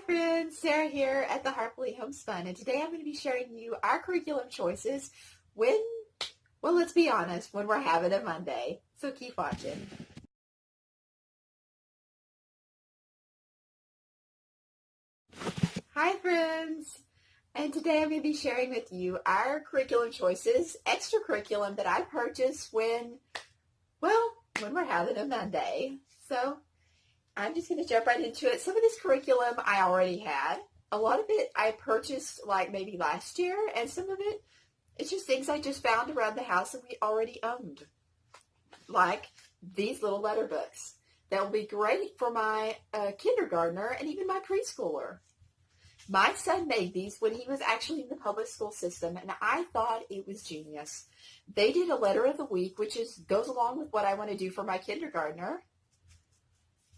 friends, Sarah here at the Happily Homespun, and today I'm going to be sharing you our curriculum choices when, well, let's be honest, when we're having a Monday. So keep watching. Hi friends, and today I'm going to be sharing with you our curriculum choices, extra curriculum that I purchased when we're having a Monday. So I'm just going to jump right into it. Some of this curriculum I already had. A lot of it I purchased like maybe last year, and some of it, it's just things I just found around the house that we already owned. Like these little letter books. That will be great for my kindergartner and even my preschooler. My son made these when he was actually in the public school system, and I thought it was genius. They did a letter of the week, which goes along with what I want to do for my kindergartner.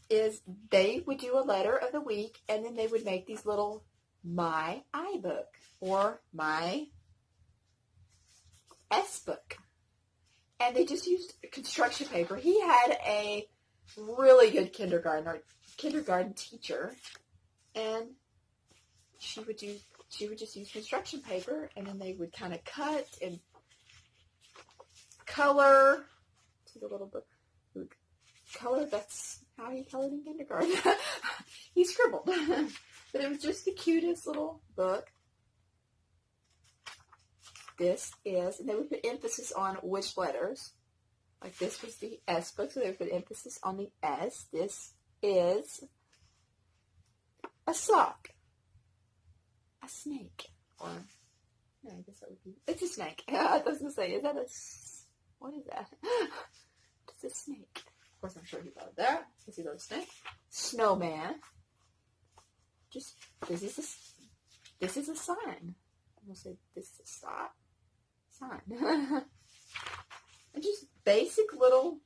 Is they would do a letter of the week, and then they would make these little My iBook or My S book. And they just used construction paper. He had a really good kindergarten teacher, and she would just use construction paper, and then they would kind of cut and color to the little book. Color, that's how he colored in kindergarten. He scribbled. But it was just the cutest little book. This is, and they would put emphasis on which letters. Like this was the S book, so they would put emphasis on the S. This is a sock. A snake. Or, no, I guess that would be, it's a snake. I was going to say, is that what is that? It's a snake. Of course, I'm sure he thought of that. Is he a snake? Snowman. Just, this is a sign. We'll say this is a stop sign. And just basic little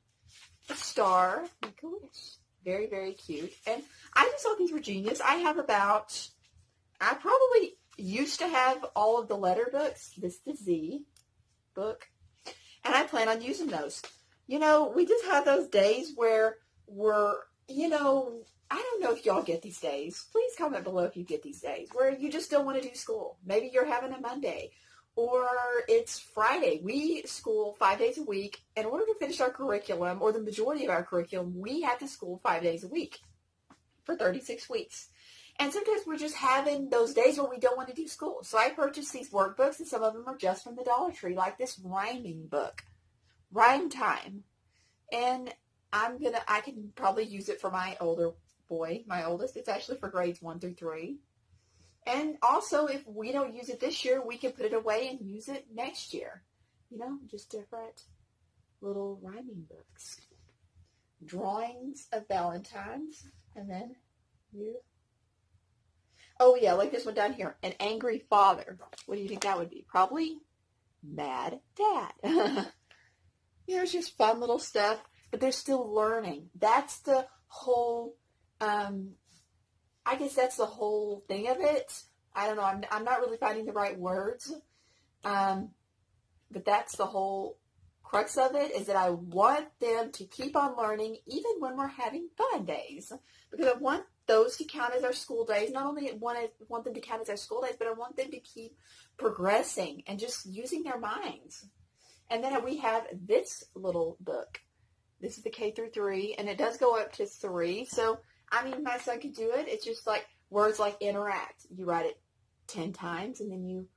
star. Make a wish. Very, very cute. And I just thought these were genius. I probably used to have all of the letter books. This is the Z book. And I plan on using those. You know, we just have those days where I don't know if y'all get these days. Please comment below if you get these days where you just don't want to do school. Maybe you're having a Monday or it's Friday. We school 5 days a week. In order to finish our curriculum, or the majority of our curriculum, we have to school 5 days a week for 36 weeks. And sometimes we're just having those days where we don't want to do school. So I purchased these workbooks, and some of them are just from the Dollar Tree, like this rhyming book. Rhyme time. And I can probably use it for my older boy, my oldest. It's actually for grades 1 through 3. And also, if we don't use it this year, we can put it away and use it next year. You know, just different little rhyming books. Drawings of Valentine's. And then oh yeah, like this one down here. An angry father. What do you think that would be? Probably mad dad. You know, it's just fun little stuff, but they're still learning. That's the whole, I guess that's the whole thing of it. I don't know. I'm not really finding the right words, but that's the whole crux of it, is that I want them to keep on learning even when we're having fun days, because I want those to count as our school days. Not only want them to count as our school days, but I want them to keep progressing and just using their minds. And then we have this little book. This is the K through 3, and it does go up to 3. So, I mean, my son could do it. It's just like words like interact. You write it 10 times, and then you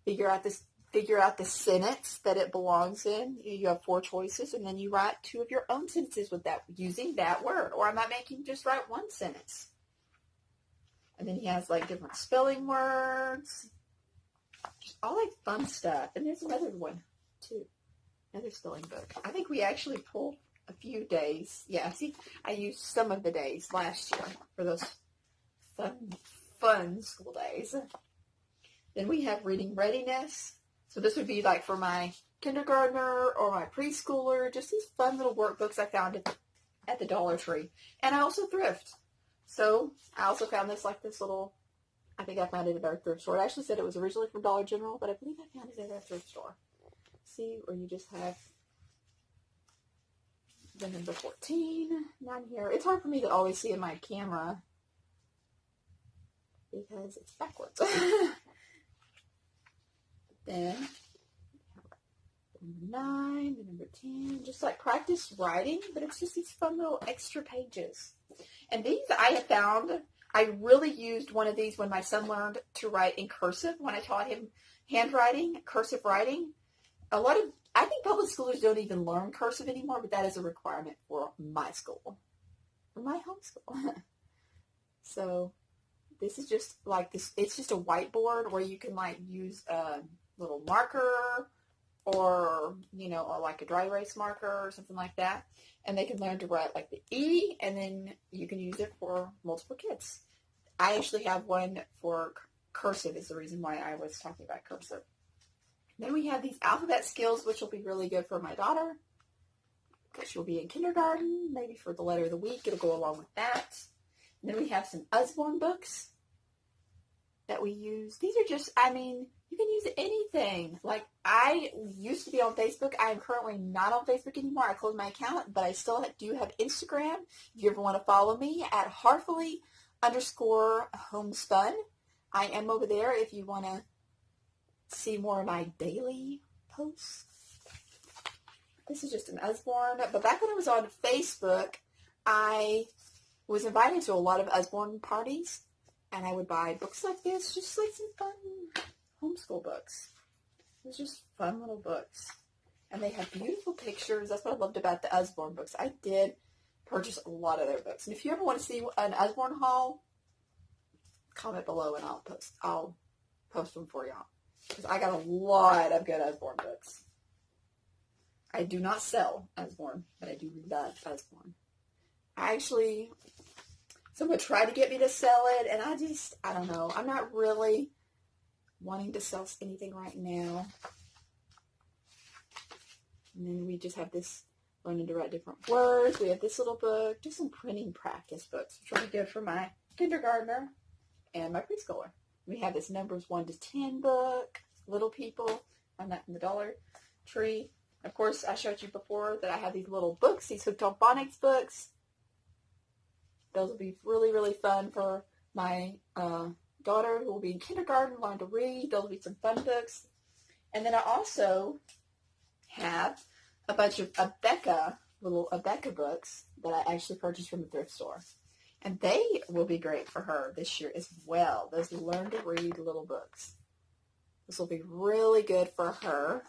figure out the sentence that it belongs in. You have 4 choices, and then you write 2 of your own sentences with that, using that word. Or I might make him just write 1 sentence. And then he has like different spelling words. Just all like fun stuff. And there's another one too. Another spelling book. I think we actually pulled a few days. Yeah, see, I used some of the days last year for those fun school days. Then we have reading readiness. So this would be like for my kindergartner or my preschooler, just these fun little workbooks I found at the Dollar Tree. And I also thrift. So I also found this little, I think I found it at our thrift store. It actually said it was originally from Dollar General, but I believe I found it at our thrift store. See, where you just have the number 14 down here. It's hard for me to always see in my camera. because it's backwards. Then number 9, the number 10, just like practice writing, but it's just these fun little extra pages. And these I have found, I really used one of these when my son learned to write in cursive, when I taught him handwriting, cursive writing. I think public schoolers don't even learn cursive anymore, but that is a requirement for my school, for my homeschool. So this is just like this, it's just a whiteboard where you can like use a little marker or, or like a dry erase marker or something like that. And they can learn to write like the E, and then you can use it for multiple kids. I actually have one for cursive is the reason why I was talking about cursive. Then we have these alphabet skills, which will be really good for my daughter because she'll be in kindergarten, maybe for the letter of the week. It'll go along with that. And then we have some Usborne books that we use. These are just, you can use anything. Like, I used to be on Facebook. I am currently not on Facebook anymore. I closed my account, but I still do have Instagram. If you ever want to follow me at Heartfully_homespun. I am over there if you want to see more of my daily posts. This is just an Usborne. But back when I was on Facebook, I was invited to a lot of Usborne parties. And I would buy books like this, just like some fun homeschool books. It was just fun little books. And they have beautiful pictures. That's what I loved about the Usborne books. I did purchase a lot of their books. And if you ever want to see an Usborne haul, comment below and I'll post them for y'all. Because I got a lot of good Usborne books. I do not sell Usborne, but I do love Usborne. Someone tried to get me to sell it, and I don't know. I'm not really wanting to sell anything right now. And then we just have this learning to write different words. We have this little book, just some printing practice books, which are really good for my kindergartner and my preschooler. We have this numbers 1 to 10 book, Little People. Found that in the Dollar Tree. Of course, I showed you before that I have these little books, these Hooked on Phonics books. Those will be really, really fun for my daughter who will be in kindergarten, learn to read. Those will be some fun books. And then I also have a bunch of little Abeka books that I actually purchased from the thrift store. And they will be great for her this year as well. Those learn to read little books. This will be really good for her.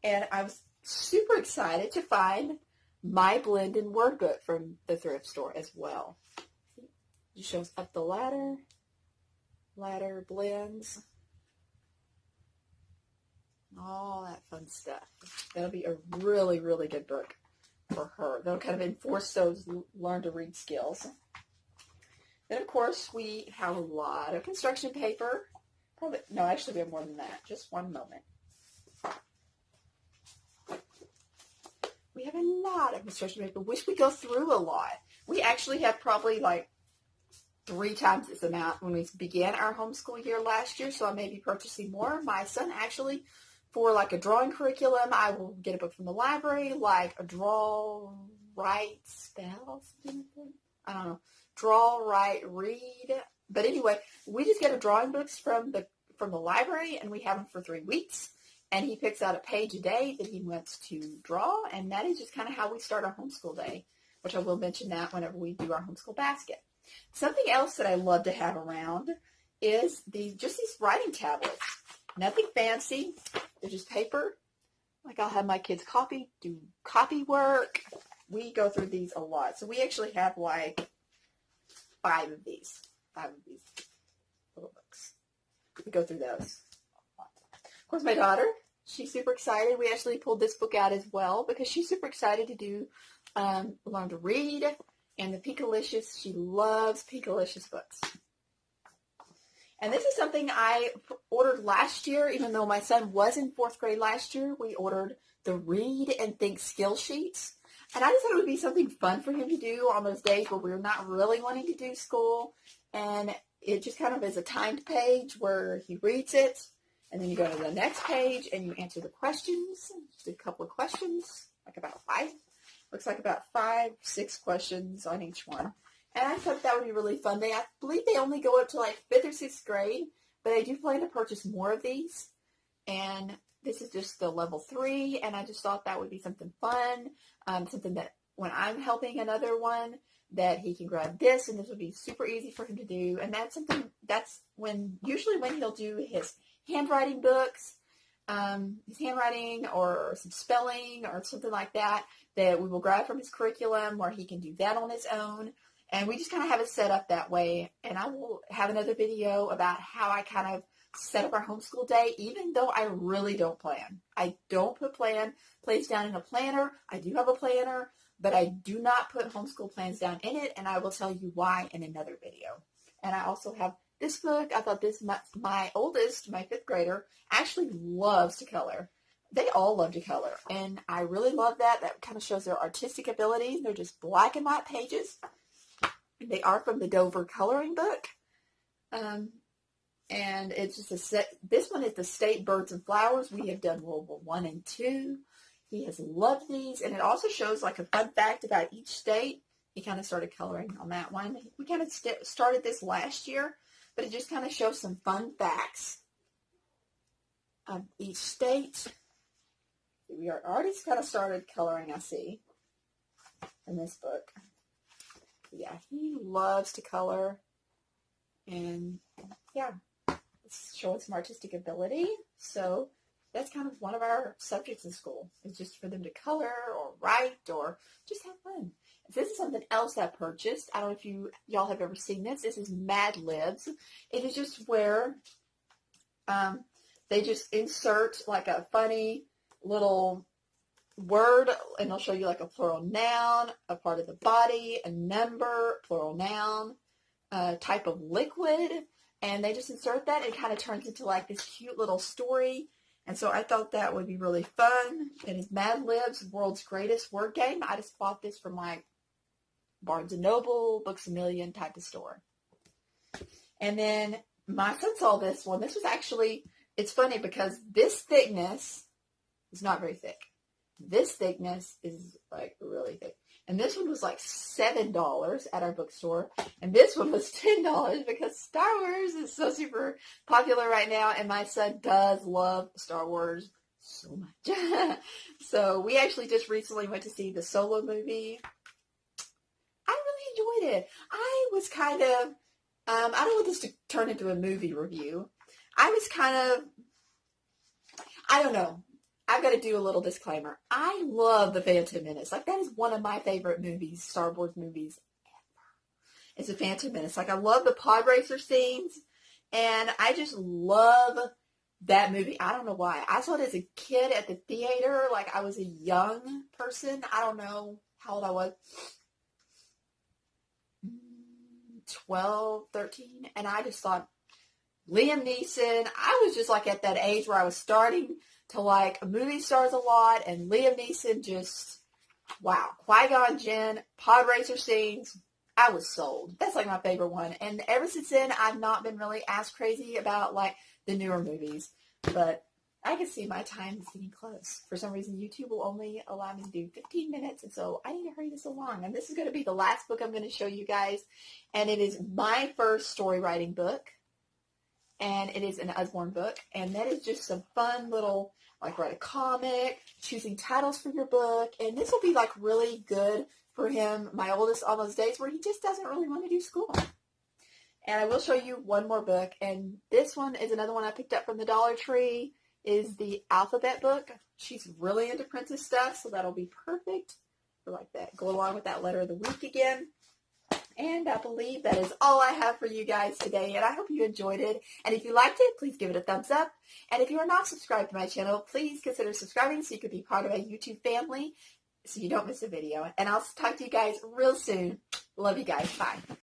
And I was super excited to find my blend and word book from the thrift store as well. It shows up the ladder blends, all that fun stuff. That'll be a really, really good book for her. That'll kind of enforce those learn to read skills. Then, of course, we have a lot of construction paper. Actually we have more than that. Just one moment. We have a lot of construction paper, which we go through a lot. We actually have probably like 3 times this amount when we began our homeschool year last year, so I may be purchasing more. My son actually, for like a drawing curriculum, I will get a book from the library, like a draw, write, spell, something like that. I don't know. Draw, write, read. But anyway, we just get a drawing books from the library, and we have them for 3 weeks. And he picks out a page a day that he wants to draw, and that is just kind of how we start our homeschool day, which I will mention that whenever we do our homeschool basket. Something else that I love to have around is these writing tablets. Nothing fancy. They're just paper. Like I'll have my kids do copy work. We go through these a lot. So we actually have like 5 of these little books. We go through those. Of course, my daughter, she's super excited. We actually pulled this book out as well because she's super excited to do learn to read. And the Pinkalicious, she loves Pinkalicious books. And this is something I ordered last year, even though my son was in 4th grade last year. We ordered the Read and Think skill sheets. And I just thought it would be something fun for him to do on those days where we're not really wanting to do school. And it just kind of is a timed page where he reads it. And then you go to the next page and you answer the questions. Just a couple of questions, like about 5. Looks like about 5, 6 questions on each one. And I thought that would be really fun. I believe they only go up to like 5th or 6th grade, but I do plan to purchase more of these. And this is just the level 3, and I just thought that would be something fun, something that when I'm helping another one, that he can grab this, and this would be super easy for him to do. And that's something, that's usually when he'll do his handwriting books, his handwriting or some spelling or something like that we will grab from his curriculum where he can do that on his own. And we just kind of have it set up that way. And I will have another video about how I kind of set up our homeschool day, even though I really don't plan. I don't put plans down in a planner. I do have a planner, but I do not put homeschool plans down in it, and I will tell you why in another video. And I also have this book. I thought this, my oldest, my 5th grader, actually loves to color. They all love to color, and I really love that. That kind of shows their artistic abilities. They're just black and white pages. They are from the Dover coloring book. And it's just this one is the State Birds and Flowers. We have done World War I and II. He has loved these, and it also shows like a fun fact about each state. He kind of started coloring on that one. We kind of started this last year, but it just kind of shows some fun facts of each state. We are already kind of started coloring, I see, in this book. Yeah, he loves to color, and yeah, it's showing some artistic ability. So that's kind of one of our subjects in school. It's just for them to color or write or just have fun. This is something else I purchased. I don't know if y'all have ever seen this. This is Mad Libs. It is just where they just insert like a funny little word, and they'll show you like a plural noun, a part of the body, a number, plural noun, a type of liquid, and they just insert that, and it kind of turns into like this cute little story. And so I thought that would be really fun. It is Mad Libs, World's Greatest Word Game. I just bought this from like Barnes & Noble, Books A Million type of store. And then my son saw this one. This was actually, it's funny because this thickness is not very thick. This thickness is like really thick. And this one was like $7 at our bookstore. And this one was $10 because Star Wars is so super popular right now. And my son does love Star Wars so much. So we actually just recently went to see the Solo movie. I really enjoyed it. I was kind of, I don't want this to turn into a movie review. I was kind of, I don't know. I've got to do a little disclaimer. I love The Phantom Menace. Like, that is one of my favorite movies, Star Wars movies ever. It's The Phantom Menace. Like, I love the pod racer scenes, and I just love that movie. I don't know why. I saw it as a kid at the theater. Like, I was a young person. I don't know how old I was. 12, 13. And I just thought, Liam Neeson, I was just like at that age where I was starting to like movie stars a lot, and Liam Neeson just, wow. Qui-Gon Jinn, pod racer scenes, I was sold. That's like my favorite one. And ever since then, I've not been really as crazy about like the newer movies, but I can see my time is getting close. For some reason, YouTube will only allow me to do 15 minutes, and so I need to hurry this along. And this is going to be the last book I'm going to show you guys, and it is my first story writing book. And it is an Usborne book, and that is just some fun little, like, write a comic, choosing titles for your book, and this will be, like, really good for him, my oldest, on those days where he just doesn't really want to do school. And I will show you one more book, and this one is another one I picked up from the Dollar Tree, is the alphabet book. She's really into princess stuff, so that'll be perfect for, like, that. Go along with that letter of the week again. And I believe that is all I have for you guys today, and I hope you enjoyed it. And if you liked it, please give it a thumbs up. And if you are not subscribed to my channel, please consider subscribing so you can be part of my YouTube family so you don't miss a video. And I'll talk to you guys real soon. Love you guys. Bye.